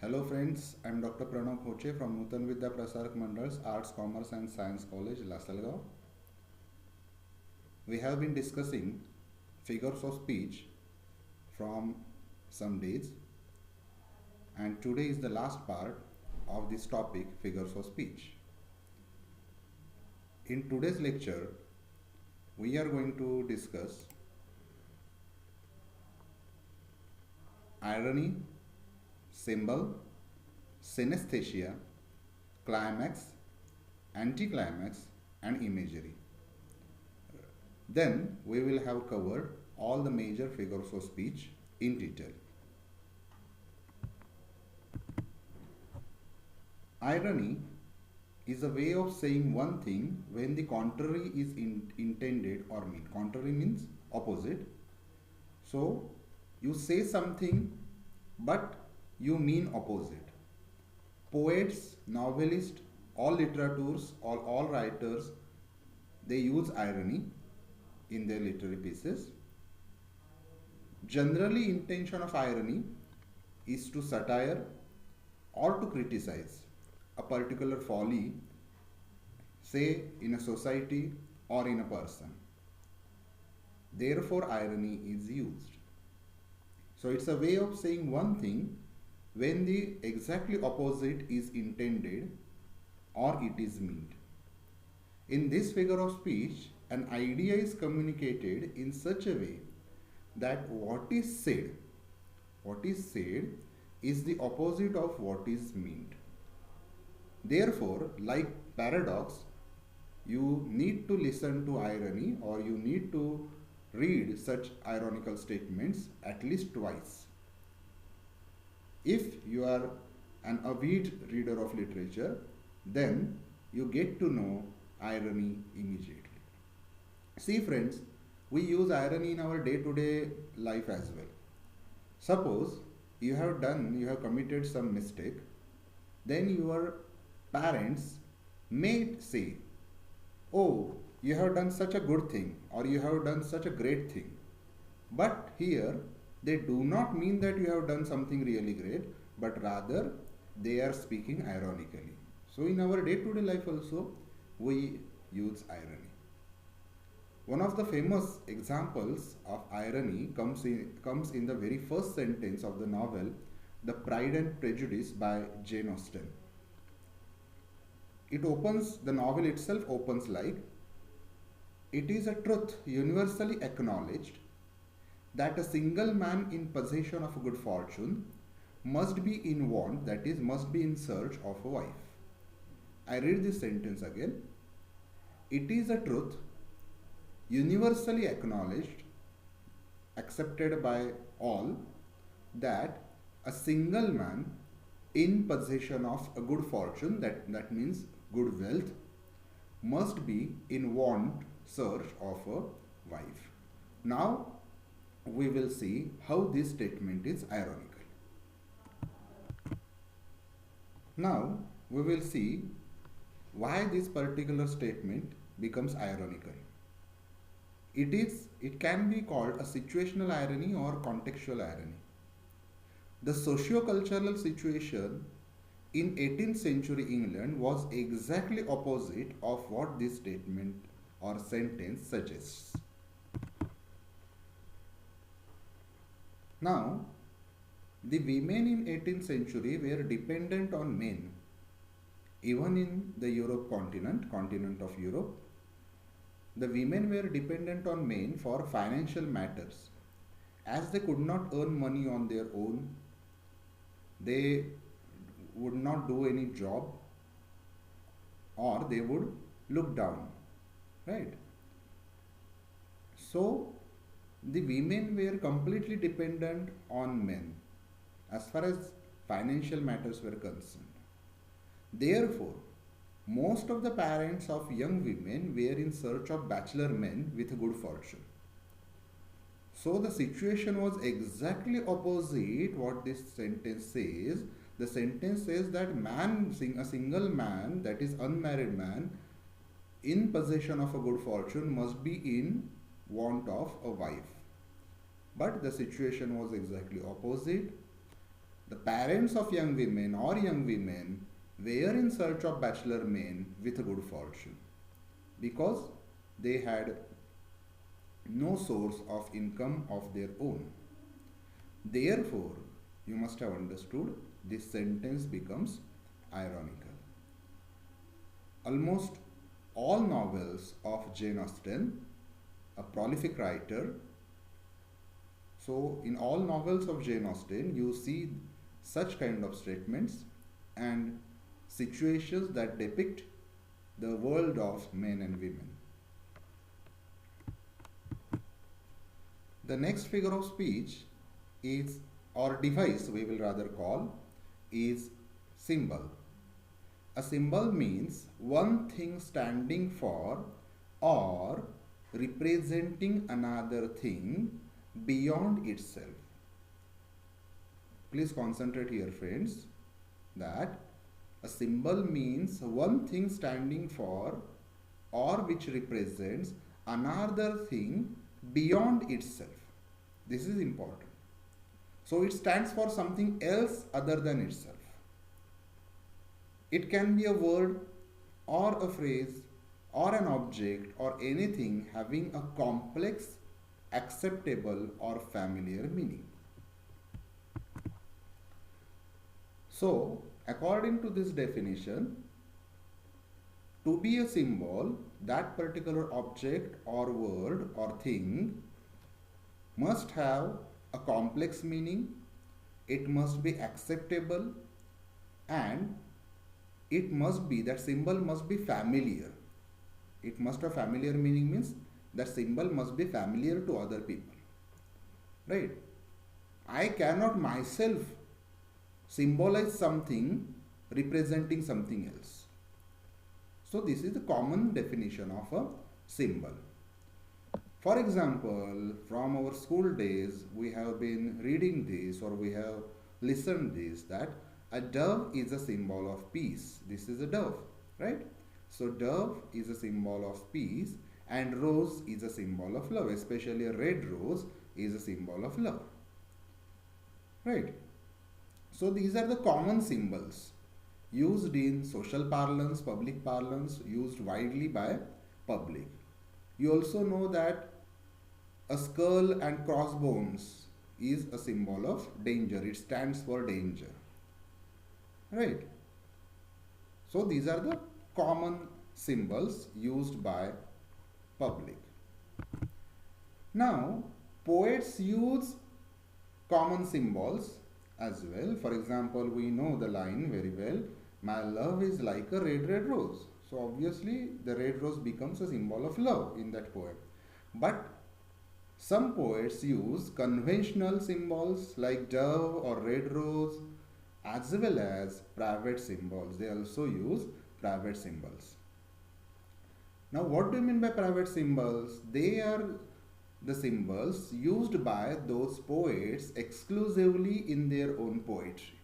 Hello friends, I am Dr. Pranav Khoche from Nutan Vidya Prasarak Mandal's Arts, Commerce and Science College, Lasalgaon. We have been discussing figures of speech from some days, and today is the last part of this topic, figures of speech. In today's lecture, we are going to discuss irony, symbol, synaesthesia, climax, anticlimax, and imagery. Then we will have covered all the major figures of speech in detail. Irony is a way of saying one thing when the contrary is intended or meant. Contrary means opposite. So you say something but you mean opposite. Poets, novelists, all literateurs, all writers, they use irony in their literary pieces. Generally, intention of irony is to satire or to criticize a particular folly, say in a society or in a person. Therefore, irony is used. So it's a way of saying one thing when the exactly opposite is intended or it is meant. In this figure of speech, an idea is communicated in such a way that what is said is the opposite of what is meant. Therefore, like paradox, you need to listen to irony or you need to read such ironical statements at least twice. If you are an avid reader of literature, then you get to know irony immediately. See friends, we use irony in our day-to-day life as well. Suppose you have committed some mistake, then your parents may say, "Oh, you have done such a good thing or you have done such a great thing." But here they do not mean that you have done something really great, but rather they are speaking ironically. So in our day-to-day life also we use irony. One of the famous examples of irony comes in the very first sentence of the novel The Pride and Prejudice by Jane Austen. The novel itself opens like, "It is a truth universally acknowledged that a single man in possession of good fortune must be in want, that is, must be in search of a wife." I read this sentence again. It is a truth universally acknowledged, accepted by all, that a single man in possession of a good fortune, that means good wealth, must be in want, search of a wife. Now we will see how this statement is ironical. Now we will see why this particular statement becomes ironical. It can be called a situational irony or contextual irony. The socio-cultural situation in 18th century England was exactly opposite of what this statement or sentence suggests. Now, the women in 18th century were dependent on men. Even in the continent of Europe, the women were dependent on men for financial matters. As they could not earn money on their own, they would not do any job or they would look down, right? So the women were completely dependent on men as far as financial matters were concerned. Therefore, most of the parents of young women were in search of bachelor men with good fortune. So the situation was exactly opposite what this sentence says. The sentence says that a single man, that is unmarried man, in possession of a good fortune must be in want of a wife. But the situation was exactly opposite. The parents of young women or young women were in search of bachelor men with good fortune because they had no source of income of their own. Therefore, you must have understood this sentence becomes ironical. Almost all novels of Jane Austen, a prolific writer, so in all novels of Jane Austen, you see such kind of statements and situations that depict the world of men and women. The next figure of speech is, or device we will rather call, is symbol. A symbol means one thing standing for or representing another thing beyond itself. Please concentrate here, friends, that a symbol means one thing standing for or which represents another thing beyond itself. This is important. So it stands for something else other than itself. It can be a word or a phrase or an object or anything having a complex, acceptable or familiar meaning. So, according to this definition, to be a symbol, that particular object or word or thing must have a complex meaning, it must be acceptable, and it must be, that symbol must be familiar. It must have familiar meaning means that symbol must be familiar to other people. Right? I cannot myself symbolize something representing something else. So this is the common definition of a symbol. For example, from our school days, we have been reading this or we have listened this, that a dove is a symbol of peace. This is a dove, right? So dove is a symbol of peace and rose is a symbol of love, especially a red rose is a symbol of love, right? So these are the common symbols used in social parlance, public parlance, used widely by public. You also know that a skull and crossbones is a symbol of danger. It stands for danger, right? So these are the common symbols used by public. Now, poets use common symbols as well. For example, we know the line very well, my love is like a red, red rose. So obviously the red rose becomes a symbol of love in that poem. But some poets use conventional symbols like dove or red rose as well as private symbols. They also use private symbols. Now what do you mean by private symbols? They are the symbols used by those poets exclusively in their own poetry,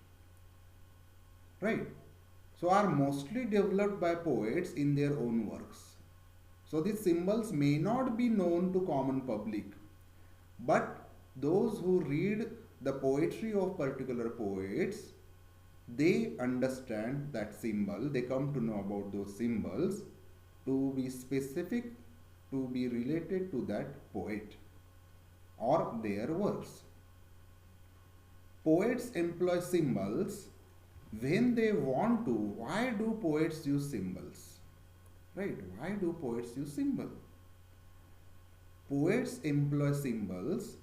right? So are mostly developed by poets in their own works. So these symbols may not be known to common public, but those who read the poetry of particular poets, they understand that symbol, they come to know about those symbols to be specific, to be related to that poet or their works. Poets employ symbols when they want to. Why do poets use symbols? Right? Why do poets use symbols? Poets employ symbols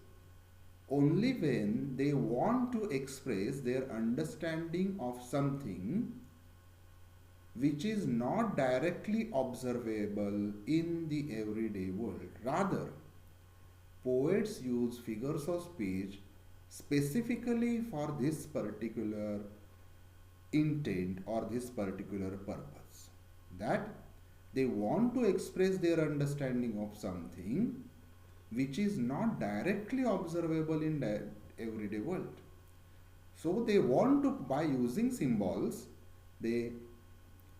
only when they want to express their understanding of something which is not directly observable in the everyday world. Rather, poets use figures of speech specifically for this particular intent or this particular purpose. That they want to express their understanding of something which is not directly observable in the everyday world. So they want to, by using symbols, they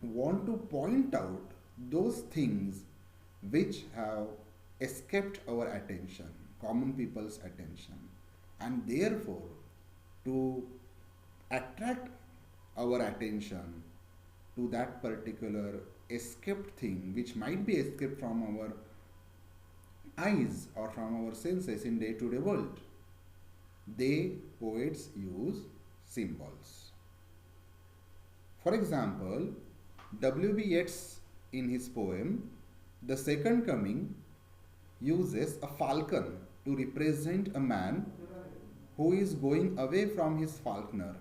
want to point out those things which have escaped our attention, common people's attention, and therefore to attract our attention to that particular escaped thing which might be escaped from our eyes or from our senses in day-to-day world. They, poets, use symbols. For example, W.B. Yeats in his poem The Second Coming uses a falcon to represent a man who is going away from his falconer,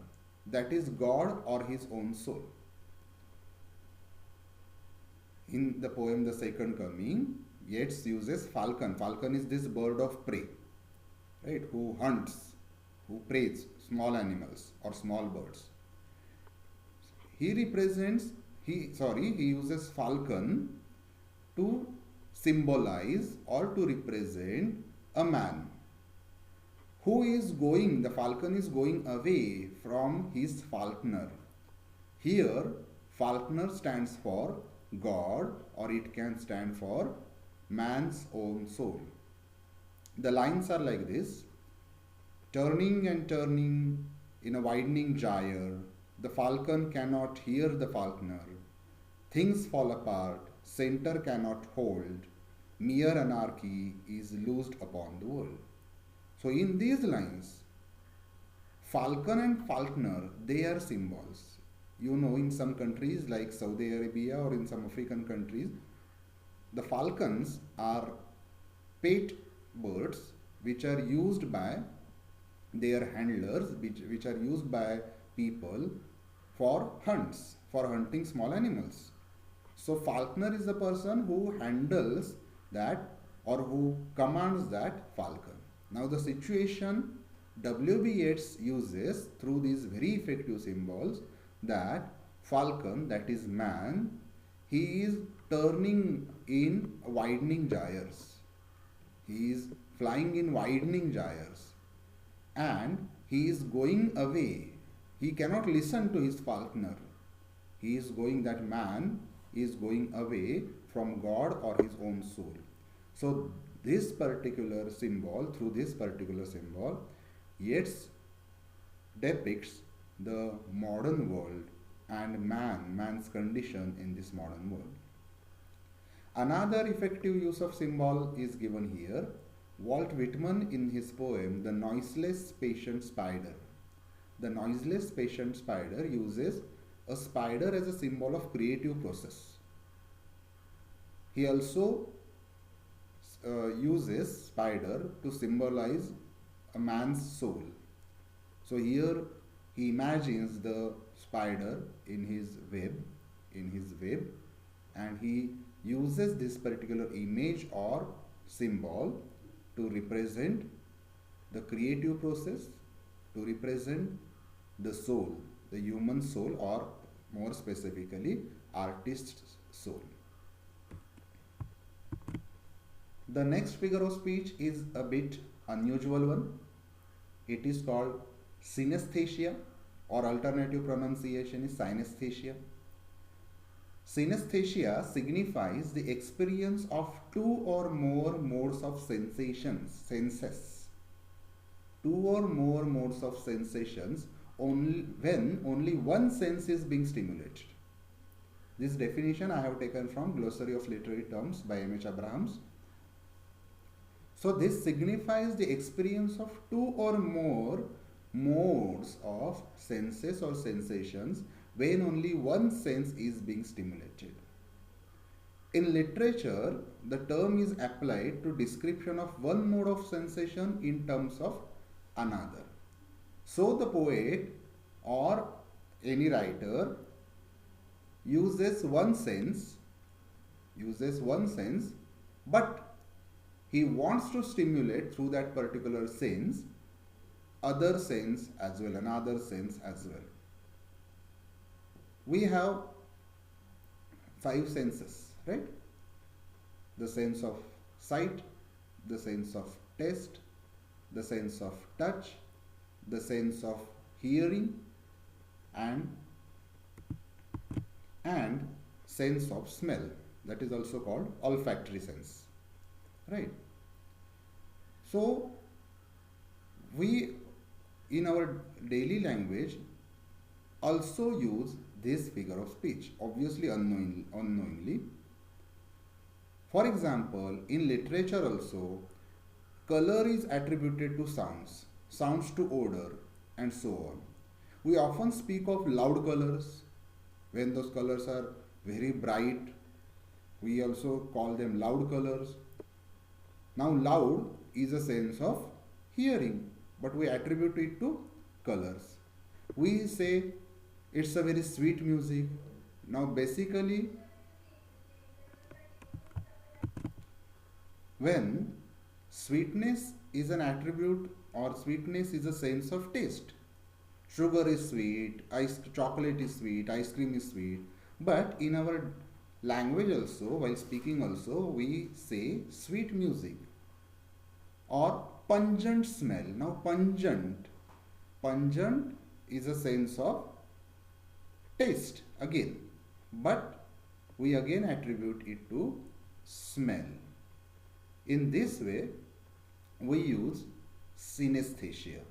that is God or his own soul. In the poem The Second Coming, Yeats uses falcon. Falcon is this bird of prey, right, who hunts, who preys small animals or small birds. He uses falcon to symbolize or to represent a man who is going, the falcon is going away from his falconer. Here, falconer stands for God, or it can stand for man's own soul. The lines are like this: turning and turning in a widening gyre, the falcon cannot hear the falconer. Things fall apart, center cannot hold, mere anarchy is loosed upon the world. So in these lines, falcon and falconer, they are symbols. You know, in some countries like Saudi Arabia or in some African countries, the falcons are pet birds which are used by their handlers, which are used by people for hunts, for hunting small animals. So falconer is the person who handles that or who commands that falcon. Now the situation W.B. Yeats uses through these very effective symbols, that falcon, that is man, he is turning in widening gyres. He is flying in widening gyres and he is going away. He cannot listen to his falconer. He is going, that man is going away from God or his own soul. So this particular symbol, through this particular symbol, Yeats depicts the modern world and man's condition in this modern world. Another effective use of symbol is given here. Walt Whitman in his poem The Noiseless Patient Spider. The noiseless patient spider uses a spider as a symbol of creative process. He also uses spider to symbolize a man's soul. So here he imagines the spider in his web, and he uses this particular image or symbol to represent the creative process, to represent the soul, the human soul, or more specifically, artist's soul. The next figure of speech is a bit unusual one. It is called synaesthesia, or alternative pronunciation is synaesthesia. Synaesthesia signifies the experience of two or more modes of senses. Two or more modes of sensations when only one sense is being stimulated. This definition I have taken from Glossary of Literary Terms by M.H. Abrahams. So this signifies the experience of two or more modes of senses or sensations when only one sense is being stimulated. In literature, the term is applied to description of one mode of sensation in terms of another. So the poet or any writer uses one sense, but he wants to stimulate through that particular sense other sense as well, another sense as well. We have five senses, right? The sense of sight, the sense of taste, the sense of touch, the sense of hearing, and sense of smell. That is also called olfactory sense, right? So we, in our daily language, also use this figure of speech, obviously unknowingly. For example, in literature also, color is attributed to sounds, sounds to odor, and so on. We often speak of loud colors when those colors are very bright. We also call them loud colors. Now, loud is a sense of hearing, but we attribute it to colors. We say it's a very sweet music. Now, basically, when sweetness is an attribute or sweetness is a sense of taste, sugar is sweet, chocolate is sweet, ice cream is sweet, but in our language also, while speaking also, we say sweet music or pungent smell. Now, pungent is a sense of taste again, but we again attribute it to smell. In this way, we use synaesthesia.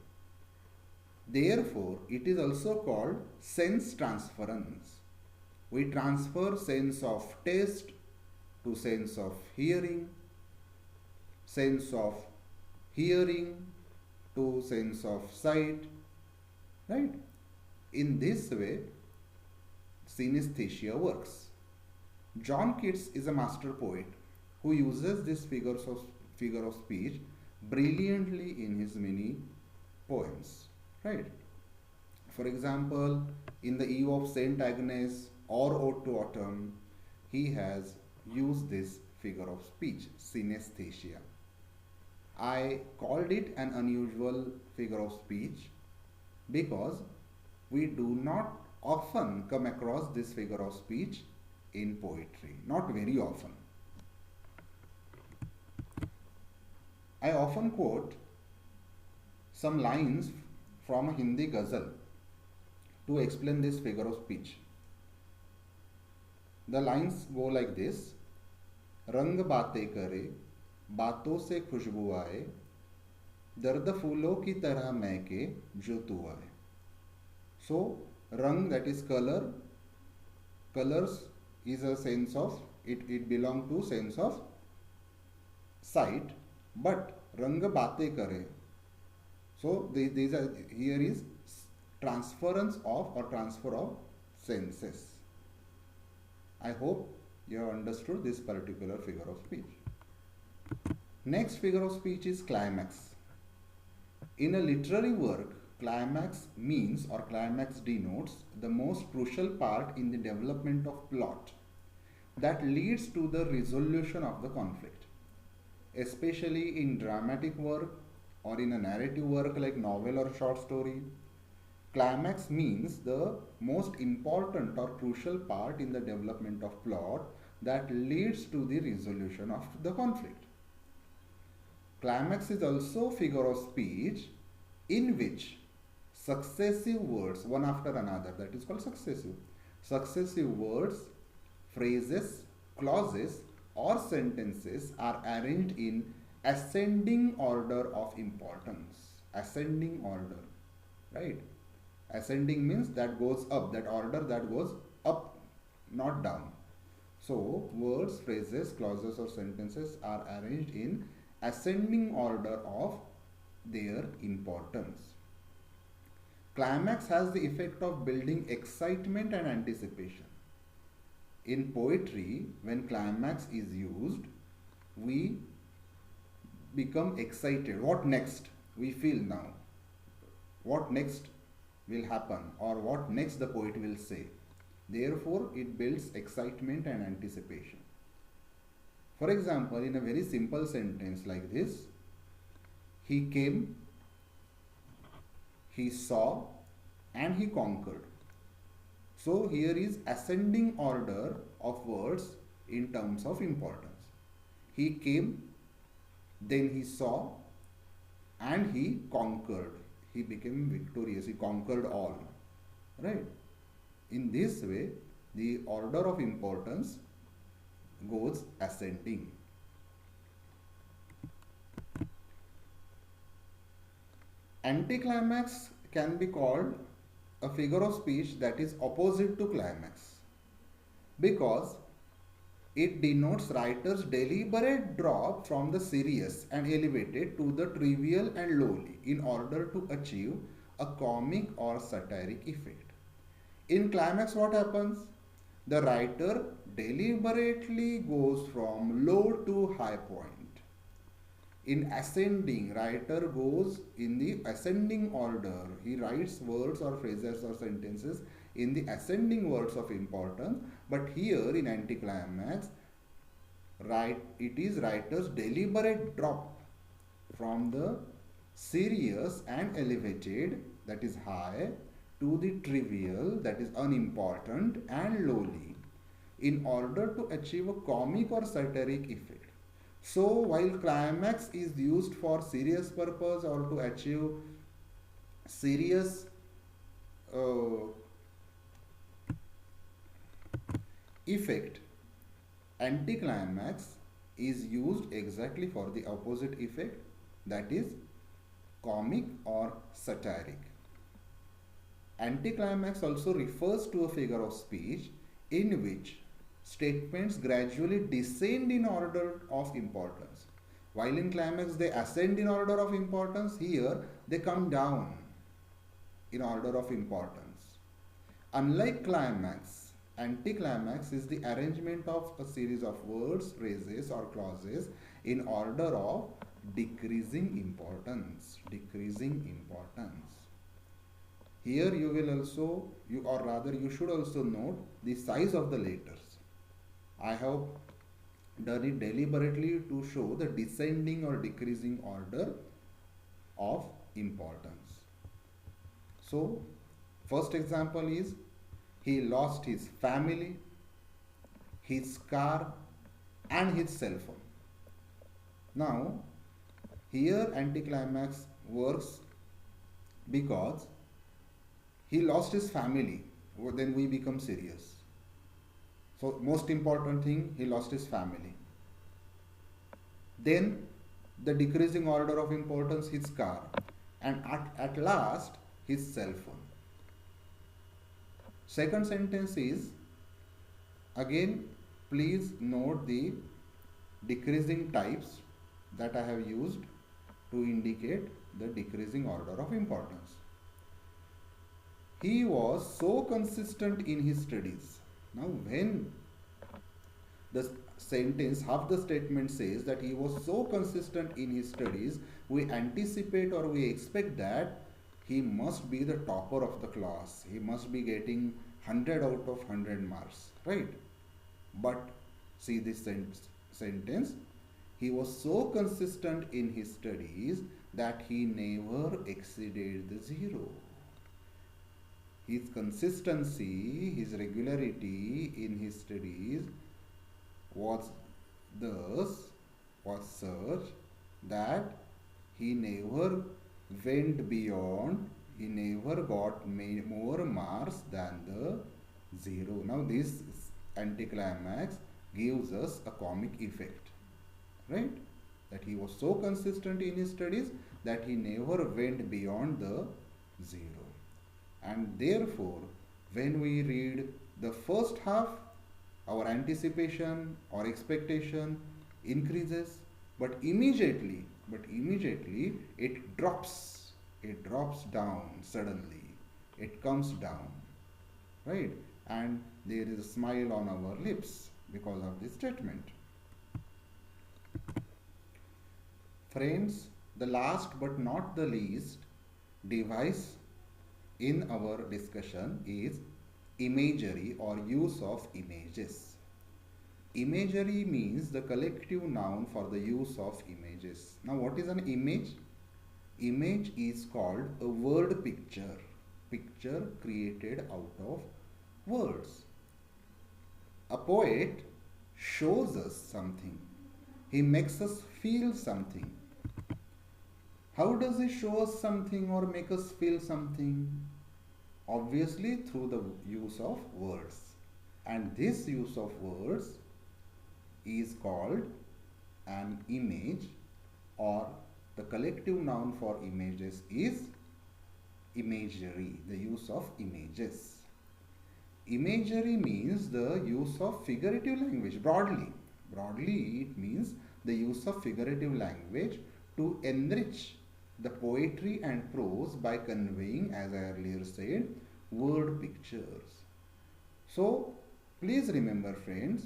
Therefore, it is also called sense transference. We transfer sense of taste to sense of hearing, sense of hearing to sense of sight, right? In this way, synaesthesia works. John Keats is a master poet who uses this figure of speech brilliantly in his many poems, right? For example, in the Eve of Saint Agnes or Ode to Autumn, he has used this figure of speech, synaesthesia. I called it an unusual figure of speech because we do not often come across this figure of speech in poetry, not very often. I often quote some lines from a Hindi ghazal to explain this figure of speech. The lines go like this: रंग बातें करे, बातों से खुशबू आए, दर्द फूलों की तरह महके जो तू आए. So, rang, that is color, colors is a sense of, it belongs to sense of sight, but rang baate kare. So, these are, here is transference of or transfer of senses. I hope you have understood this particular figure of speech. Next figure of speech is climax. In a literary work, climax means or climax denotes the most crucial part in the development of plot that leads to the resolution of the conflict. Especially in dramatic work or in a narrative work like novel or short story, climax means the most important or crucial part in the development of plot that leads to the resolution of the conflict. Climax is also a figure of speech in which successive words, one after another, that is called successive words, phrases, clauses or sentences are arranged in ascending order of importance. Ascending order, right? Ascending means that goes up, that order that goes up, not down. So words, phrases, clauses or sentences are arranged in ascending order of their importance. Climax has the effect of building excitement and anticipation. In poetry, when climax is used, we become excited. What next? We feel now. What next will happen or what next the poet will say. Therefore, it builds excitement and anticipation. For example, in a very simple sentence like this, he came, he saw, and he conquered. So here is ascending order of words in terms of importance. He came, then he saw, and he conquered. He became victorious. He conquered all. Right? In this way, the order of importance goes ascending. Anticlimax can be called a figure of speech that is opposite to climax because it denotes writer's deliberate drop from the serious and elevated to the trivial and lowly in order to achieve a comic or satiric effect. In climax, what happens? The writer deliberately goes from low to high point. In ascending, writer goes in the ascending order. He writes words or phrases or sentences in the ascending words of importance. But here in anticlimax, it is writer's deliberate drop from the serious and elevated, that is high, to the trivial, that is unimportant and lowly, in order to achieve a comic or satiric effect. So while climax is used for serious purpose or to achieve serious uh, effect, anticlimax is used exactly for the opposite effect, that is comic or satiric. Anticlimax also refers to a figure of speech in which statements gradually descend in order of importance. While in climax they ascend in order of importance, here they come down in order of importance. Unlike climax, anticlimax is the arrangement of a series of words, phrases or clauses in order of decreasing importance. Decreasing importance. Here you will also, you should also note the size of the letters. I have done it deliberately to show the descending or decreasing order of importance. So, first example is he lost his family, his car and his cell phone. Now, here anticlimax works because he lost his family, then we become serious. So most important thing, he lost his family. Then the decreasing order of importance, his car, and at last his cell phone. Second sentence is, again please note the decreasing types that I have used to indicate the decreasing order of importance. He was so consistent in his studies. Now when the sentence, half the statement says that he was so consistent in his studies, we anticipate or we expect that he must be the topper of the class. He must be getting 100 out of 100 marks, right? But see this sentence, he was so consistent in his studies that he never exceeded the zero. His consistency, his regularity in his studies was such that he never went beyond, he never got more marks than the zero. Now this anticlimax gives us a comic effect, right? That he was so consistent in his studies that he never went beyond the zero. And therefore, when we read the first half, our anticipation or expectation increases, but immediately it drops down suddenly, it comes down, right? And there is a smile on our lips because of this statement. Friends, the last but not the least device in our discussion is imagery or use of images. Imagery means the collective noun for the use of images. Now what is an image? Image is called a word picture. Picture created out of words. A poet shows us something. He makes us feel something. How does he show us something or make us feel something? Obviously through the use of words. And this use of words is called an image, or the collective noun for images is imagery, the use of images. Imagery means the use of figurative language broadly. Broadly, it means the use of figurative language to enrich the poetry and prose by conveying, as I earlier said, word pictures. So, please remember, friends,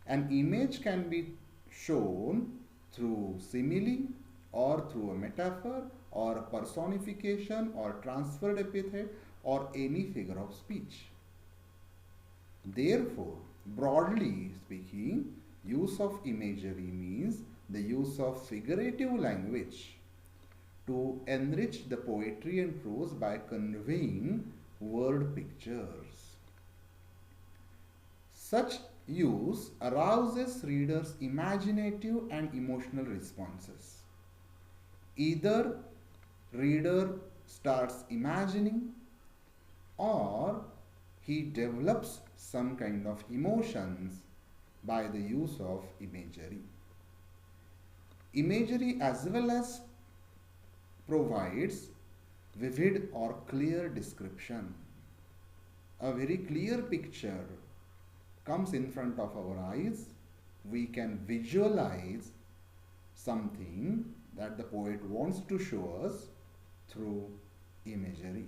an image can be shown through simile or through a metaphor or personification or transferred epithet or any figure of speech. Therefore, broadly speaking, use of imagery means the use of figurative language to enrich the poetry and prose by conveying word pictures. Such use arouses readers' imaginative and emotional responses. Either reader starts imagining or he develops some kind of emotions by the use of imagery. Imagery as well as provides vivid or clear description. A very clear picture comes in front of our eyes. We can visualize something that the poet wants to show us through imagery.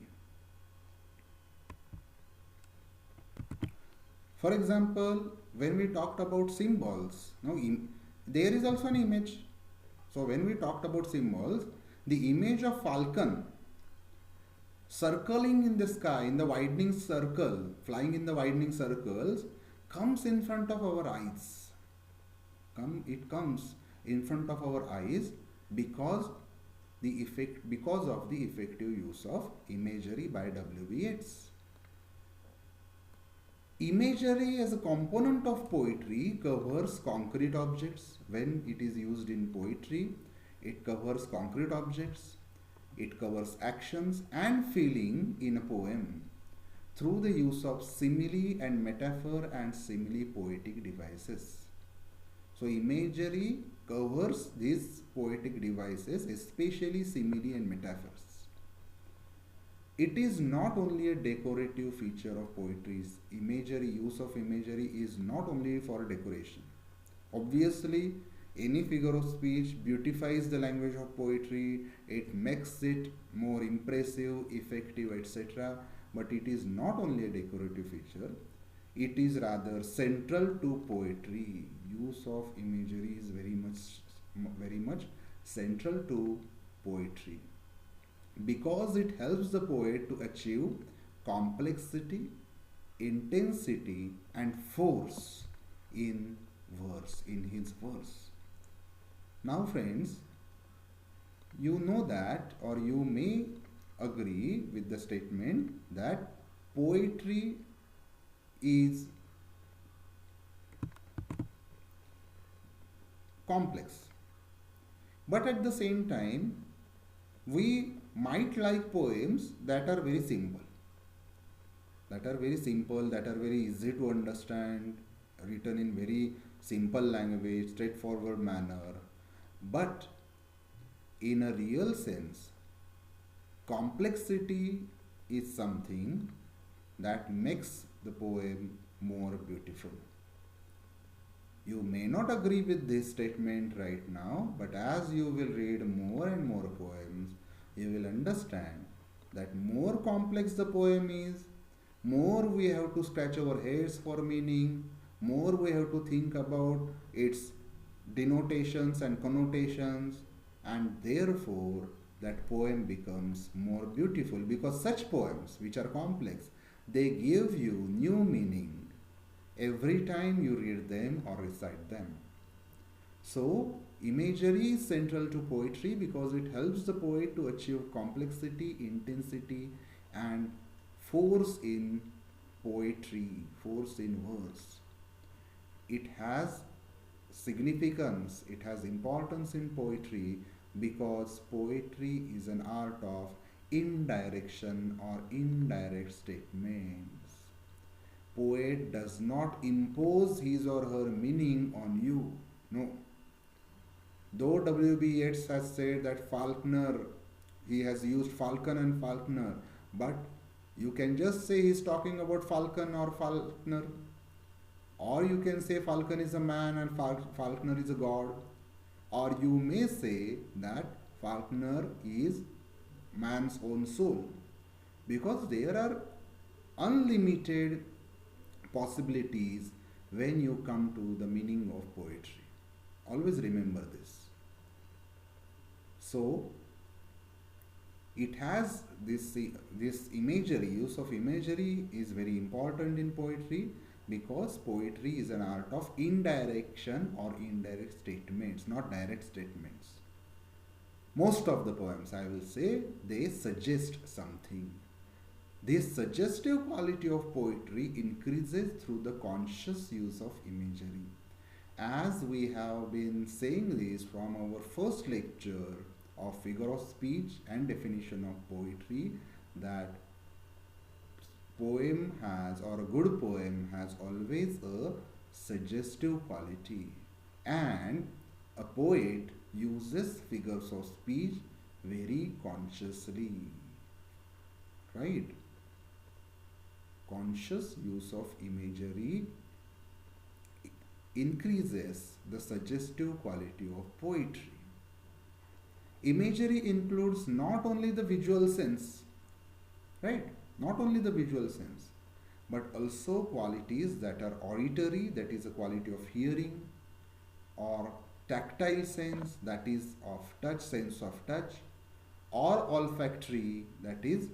For example, when we talked about symbols, there is also an image. So when we talked about symbols, the image of falcon circling in the sky in the widening circle, flying in the widening circles, comes in front of our eyes. It comes in front of our eyes because of the effective use of imagery by W.B. Yeats. Imagery as a component of poetry covers concrete objects. When it is used in poetry, it covers concrete objects. It covers actions and feeling in a poem through the use of simile and metaphor and simile poetic devices. So imagery covers these poetic devices, especially simile and metaphors. It is not only a decorative feature of poetry. Use of imagery is not only for decoration. Obviously, any figure of speech beautifies the language of poetry, it makes it more impressive, effective, etc. But it is not only a decorative feature, it is rather central to poetry. Use of imagery is very much central to poetry, because it helps the poet to achieve complexity, intensity and force in his verse. Now friends, you know that, or you may agree with the statement that poetry is complex, but at the same time we might like poems that are very simple, that are very easy to understand, written in very simple language, straightforward manner. But in a real sense, complexity is something that makes the poem more beautiful. You may not agree with this statement right now, but as you will read more and more poems, you will understand that more complex the poem is, more we have to scratch our heads for meaning, more we have to think about its denotations and connotations, and therefore that poem becomes more beautiful, because such poems which are complex, they give you new meaning every time you read them or recite them. So imagery is central to poetry because it helps the poet to achieve complexity, intensity and force in poetry, force in verse. It has significance, it has importance in poetry because poetry is an art of indirection or indirect statements. Poet does not impose his or her meaning on you. No. Though W.B. Yeats has said that Faulkner he has used falcon and falconer, but you can just say he's talking about falcon or falconer, or you can say falcon is a man and falconer is a god, or you may say that falconer is man's own soul, because there are unlimited possibilities when you come to the meaning of poetry. Always remember this. So it has this imagery, use of imagery is very important in poetry, because poetry is an art of indirection or indirect statements, not direct statements. Most of the poems, I will say, they suggest something. This suggestive quality of poetry increases through the conscious use of imagery. As we have been saying this from our first lecture of figure of speech and definition of poetry, that poem has, or a good poem has, always a suggestive quality, and a poet uses figures of speech very consciously, right? Conscious use of imagery increases the suggestive quality of poetry. Imagery includes not only the visual sense, right? Not only the visual sense, but also qualities that are auditory, that is a quality of hearing, or tactile sense, that is of touch, sense of touch, or olfactory, that is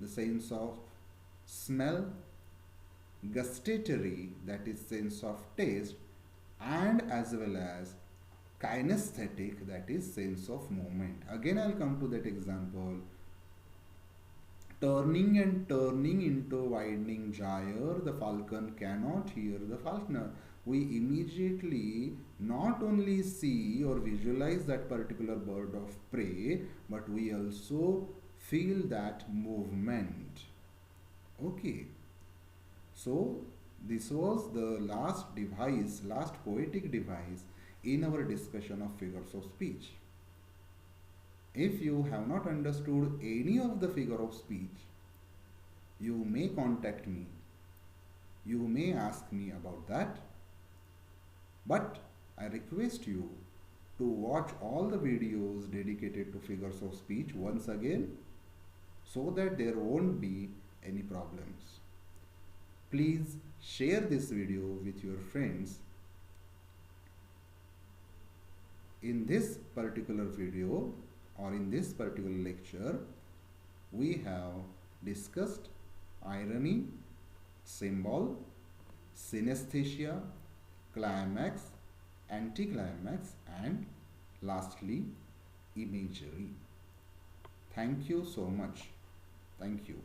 the sense of smell, gustatory, that is sense of taste, and as well as kinesthetic, that is sense of movement. Again, I'll come to that example. Turning and turning into widening gyre, the falcon cannot hear the falconer. We immediately not only see or visualize that particular bird of prey, but we also feel that movement. Okay. So this was the last poetic device in our discussion of figures of speech. If you have not understood any of the figure of speech, you may contact me. You may ask me about that. But I request you to watch all the videos dedicated to figures of speech once again, so that there won't be any problems. Please share this video with your friends. In this particular video, or in this particular lecture, we have discussed irony, symbol, synaesthesia, climax, anticlimax, and lastly, imagery. Thank you so much. Thank you.